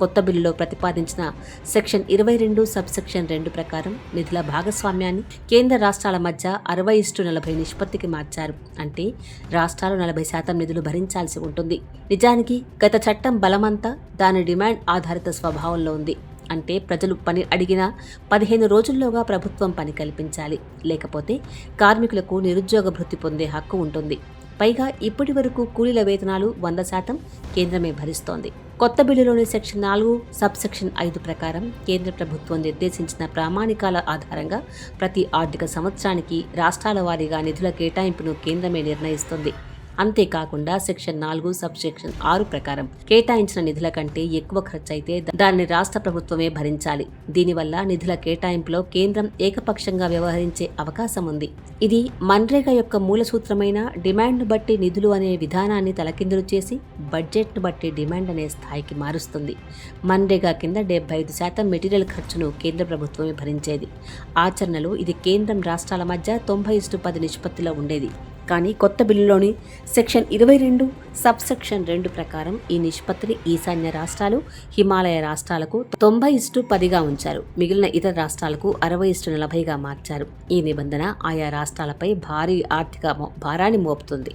కొత్త బిల్లులో ప్రతిపాదించిన సెక్షన్ 22 సబ్సెక్షన్ 2 ప్రకారం నిధుల భాగస్వామ్యాన్ని కేంద్ర రాష్ట్రాల మధ్య 60:40 నిష్పత్తికి మార్చారు. అంటే రాష్ట్రాలు 40% నిధులు భరించాల్సి ఉంటుంది. నిజానికి గత చట్టం బలమంతా దాని డిమాండ్ ఆధారిత స్వభావంలో ఉంది. అంటే ప్రజలు పని అడిగిన 15 రోజుల్లోగా ప్రభుత్వం పని కల్పించాలి, లేకపోతే కార్మికులకు నిరుద్యోగ భృతి పొందే హక్కు ఉంటుంది. పైగా ఇప్పటి వరకు కూలీల వేతనాలు 100% కేంద్రమే భరిస్తోంది. కొత్త బిల్లులోని సెక్షన్ 4 సబ్సెక్షన్ 5 ప్రకారం కేంద్ర ప్రభుత్వం నిర్దేశించిన ప్రామాణికాల ఆధారంగా ప్రతి ఆర్థిక సంవత్సరానికి రాష్ట్రాల వారీగా నిధుల కేటాయింపును కేంద్రమే నిర్ణయిస్తుంది. అంతేకాకుండా సెక్షన్ 4 సబ్సెక్షన్ 6 ప్రకారం కేటాయించిన నిధుల కంటే ఎక్కువ ఖర్చయితే దాన్ని రాష్ట్ర ప్రభుత్వమే భరించాలి. దీనివల్ల నిధుల కేటాయింపులో కేంద్రం ఏకపక్షంగా వ్యవహరించే అవకాశం ఉంది. ఇది మన్రేగా యొక్క మూల సూత్రమైన డిమాండ్ను బట్టి నిధులు అనే విధానాన్ని తలకిందులు చేసి బడ్జెట్ను బట్టి డిమాండ్ అనే స్థాయికి మారుస్తుంది. మన్రేగా కింద 75% మెటీరియల్ ఖర్చును కేంద్ర ప్రభుత్వమే భరించేది. ఆచరణలో ఇది కేంద్రం రాష్ట్రాల మధ్య 90:10 నిష్పత్తిలో ఉండేది. కానీ కొత్త బిల్లులోని సెక్షన్ 22 సబ్సెక్షన్ 2 ప్రకారం ఈ నిష్పత్తిని ఈశాన్య రాష్ట్రాలు, హిమాలయ రాష్ట్రాలకు 90:10గా ఉంచారు. మిగిలిన ఇతర రాష్ట్రాలకు 60:40గా మార్చారు. ఈ నిబంధన ఆయా రాష్ట్రాలపై భారీ ఆర్థిక భారాన్ని మోపుతుంది.